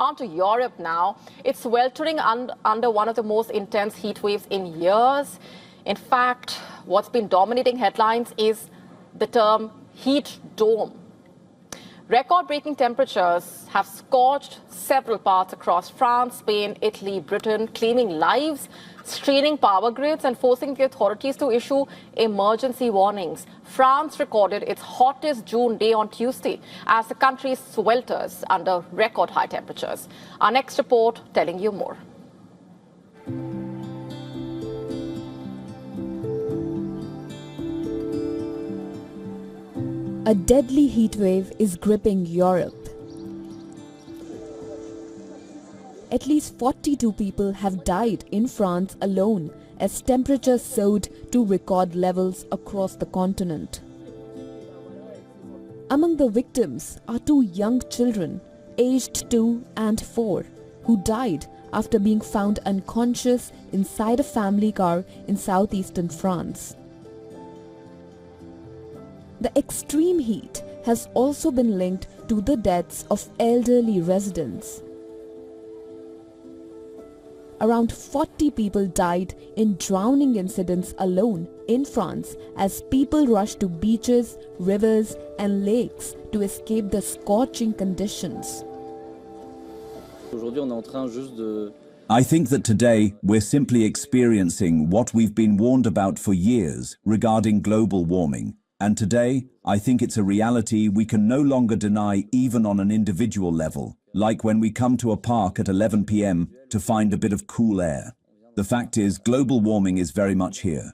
On to Europe now. It's weltering under one of the most intense heat waves in years. In fact, what's been dominating headlines is the term heat dome. Record-breaking temperatures have scorched several parts across France, Spain, Italy, Britain, claiming lives, straining power grids and forcing the authorities to issue emergency warnings. France recorded its hottest June day on Tuesday as the country swelters under record high temperatures. Our next report telling you more. A deadly heatwave is gripping Europe. At least 42 people have died in France alone as temperatures soared to record levels across the continent. Among the victims are two young children, aged 2 and 4, who died after being found unconscious inside a family car in southeastern France. The extreme heat has also been linked to the deaths of elderly residents. Around 40 people died in drowning incidents alone in France as people rushed to beaches, rivers and lakes to escape the scorching conditions. I think that today we're simply experiencing what we've been warned about for years regarding global warming. And today, I think it's a reality we can no longer deny even on an individual level, like when we come to a park at 11 p.m. to find a bit of cool air. The fact is, global warming is very much here.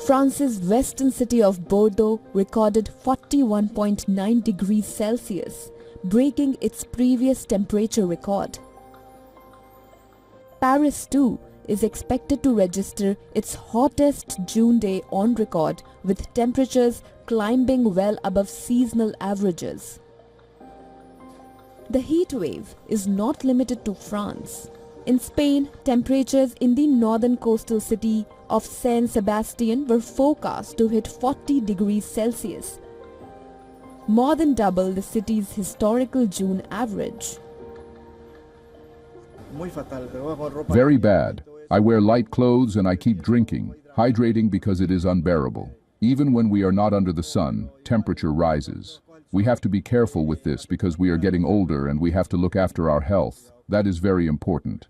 France's western city of Bordeaux recorded 41.9 degrees Celsius, breaking its previous temperature record. Paris, too, is expected to register its hottest June day on record, with temperatures climbing well above seasonal averages. The heat wave is not limited to France. In Spain, temperatures in the northern coastal city of San Sebastian were forecast to hit 40 degrees Celsius, more than double the city's historical June average. Very bad. I wear light clothes and I keep drinking, hydrating because it is unbearable. Even when we are not under the sun, temperature rises. We have to be careful with this because we are getting older and we have to look after our health. That is very important.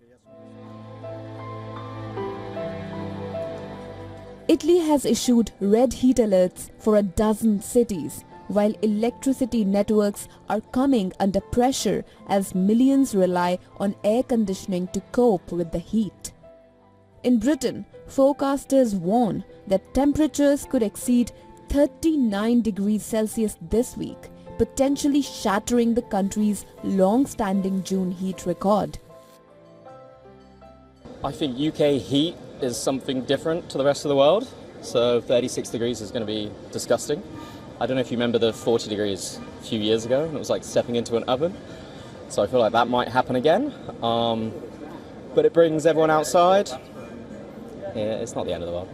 Italy has issued red heat alerts for a dozen cities, while electricity networks are coming under pressure as millions rely on air conditioning to cope with the heat. In Britain, forecasters warn that temperatures could exceed 39 degrees Celsius this week, potentially shattering the country's long-standing June heat record. I think UK heat is something different to the rest of the world, so 36 degrees is going to be disgusting. I don't know if you remember the 40 degrees a few years ago, and it was like stepping into an oven, so I feel like that might happen again. But it brings everyone outside. Yeah, it's not the end of the world.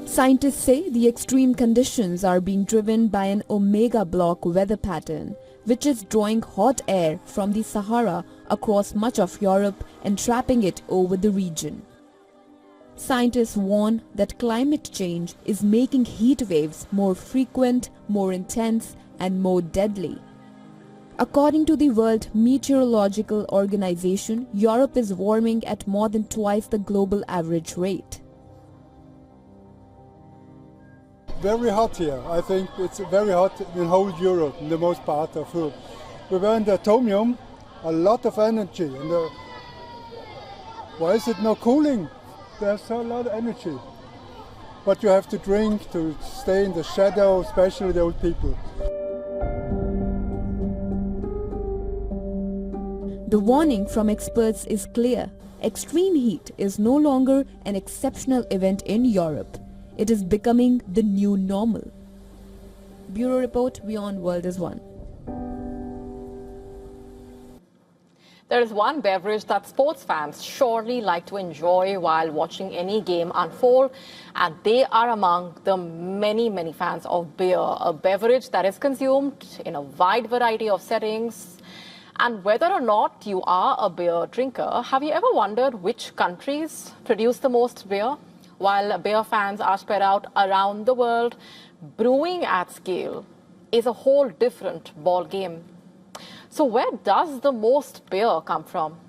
Scientists say the extreme conditions are being driven by an omega block weather pattern, which is drawing hot air from the Sahara across much of Europe and trapping it over the region. Scientists warn that climate change is making heat waves more frequent, more intense, and more deadly. According to the World Meteorological Organization, Europe is warming at more than twice the global average rate. Very hot here. I think it's very hot in whole Europe, in the most part of Europe. We were in the atomium, a lot of energy. And why is it not cooling? There's so a lot of energy. But you have to drink to stay in the shadow, especially the old people. The warning from experts is clear. Extreme heat is no longer an exceptional event in Europe. It is becoming the new normal. Bureau Report, WION World is One. There is one beverage that sports fans surely like to enjoy while watching any game unfold, and they are among the many, many fans of beer, a beverage that is consumed in a wide variety of settings. And whether or not you are a beer drinker, have you ever wondered which countries produce the most beer? While beer fans are spread out around the world, brewing at scale is a whole different ball game. So where does the most beer come from?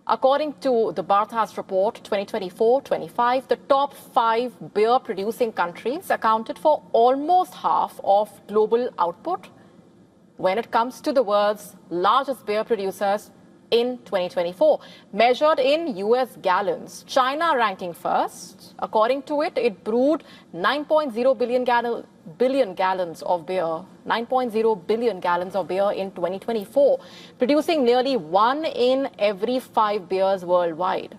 According to the Barthas report 2024-25, the top 5 beer-producing countries accounted for almost half of global output when it comes to the world's largest beer producers in 2024, measured in US gallons. China ranking first. According to it, it brewed 9.0 billion gallons of beer, 9.0 billion gallons of beer in 2024, producing nearly 1 in every 5 beers worldwide.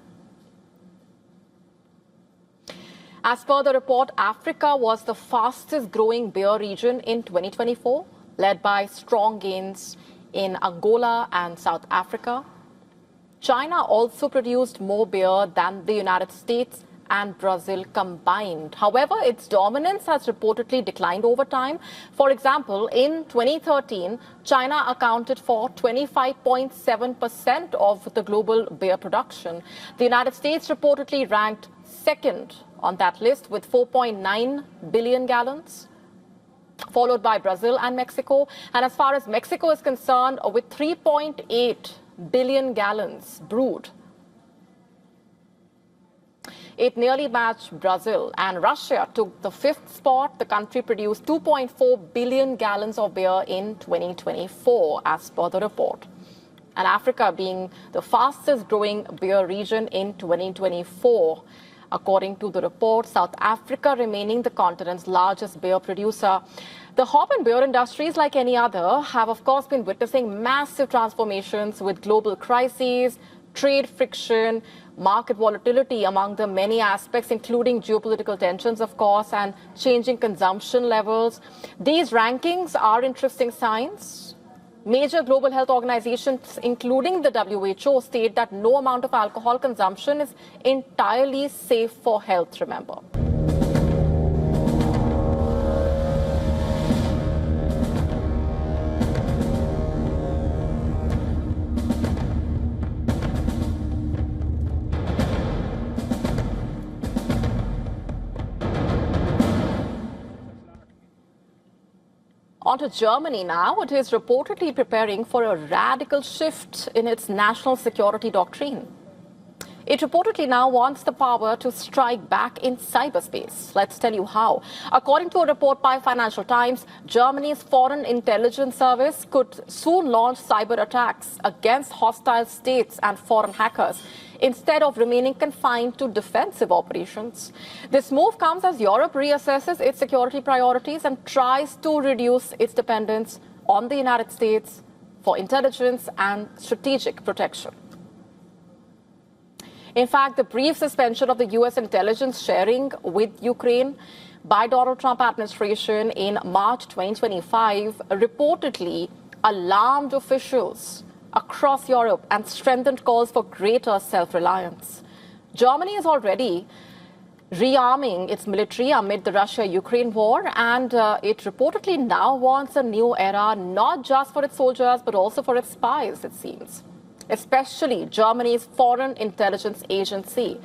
As per the report, Africa was the fastest growing beer region in 2024, led by strong gains in Angola and South Africa. China also produced more beer than the United States and Brazil combined. However, its dominance has reportedly declined over time. For example, in 2013, China accounted for 25.7% of the global beer production. The United States reportedly ranked second on that list with 4.9 billion gallons, followed by Brazil and Mexico. And as far as Mexico is concerned, with 3.8 billion gallons brewed, it nearly matched Brazil, and Russia took the 5th spot. The country produced 2.4 billion gallons of beer in 2024, as per the report. And Africa being the fastest growing beer region in 2024. According to the report, South Africa remaining the continent's largest beer producer. The hop and beer industries, like any other, have of course been witnessing massive transformations with global crises, trade friction, market volatility among the many aspects, including geopolitical tensions, of course, and changing consumption levels. These rankings are interesting signs. Major global health organizations, including the WHO, state that no amount of alcohol consumption is entirely safe for health, remember. On to Germany now. It is reportedly preparing for a radical shift in its national security doctrine. It reportedly now wants the power to strike back in cyberspace. Let's tell you how. According to a report by Financial Times, Germany's Foreign Intelligence Service could soon launch cyber attacks against hostile states and foreign hackers, instead of remaining confined to defensive operations. This move comes as Europe reassesses its security priorities and tries to reduce its dependence on the United States for intelligence and strategic protection. In fact, the brief suspension of the U.S. intelligence sharing with Ukraine by Donald Trump administration in March 2025 reportedly alarmed officials across Europe and strengthened calls for greater self-reliance. Germany is already rearming its military amid the Russia-Ukraine war, and it reportedly now wants a new era, not just for its soldiers, but also for its spies, it seems, especially Germany's Foreign Intelligence Agency.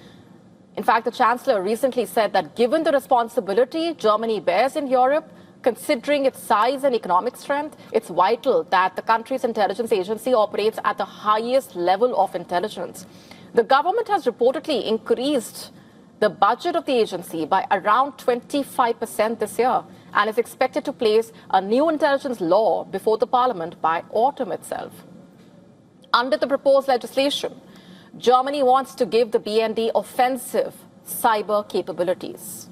In fact, the Chancellor recently said that given the responsibility Germany bears in Europe, considering its size and economic strength, it's vital that the country's intelligence agency operates at the highest level of intelligence. The government has reportedly increased the budget of the agency by around 25% this year and is expected to place a new intelligence law before the parliament by autumn itself. Under the proposed legislation, Germany wants to give the BND offensive cyber capabilities.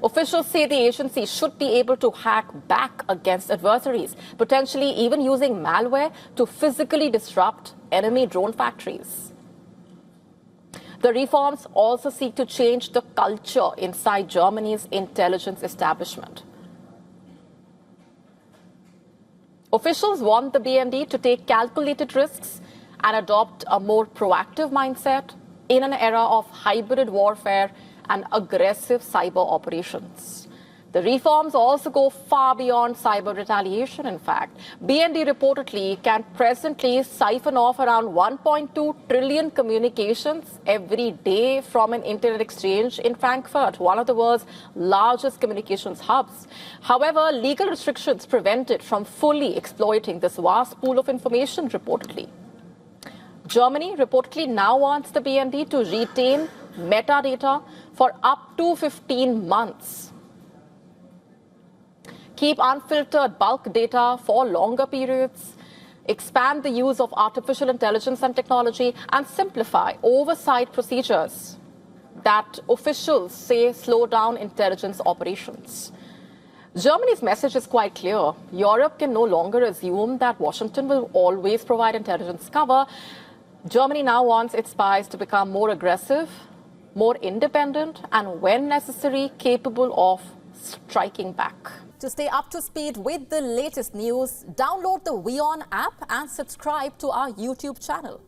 Officials say the agency should be able to hack back against adversaries, potentially even using malware to physically disrupt enemy drone factories. The reforms also seek to change the culture inside Germany's intelligence establishment. Officials want the BND to take calculated risks and adopt a more proactive mindset in an era of hybrid warfare and aggressive cyber operations. The reforms also go far beyond cyber retaliation, in fact. BND reportedly can presently siphon off around 1.2 trillion communications every day from an internet exchange in Frankfurt, one of the world's largest communications hubs. However, legal restrictions prevent it from fully exploiting this vast pool of information, reportedly. Germany reportedly now wants the BND to retain metadata for up to 15 months. Keep unfiltered bulk data for longer periods, expand the use of artificial intelligence and technology, and simplify oversight procedures that officials say slow down intelligence operations. Germany's message is quite clear. Europe can no longer assume that Washington will always provide intelligence cover. Germany now wants its spies to become more aggressive, more independent, and when necessary, capable of striking back. To stay up to speed with the latest news, download the WION app and subscribe to our YouTube channel.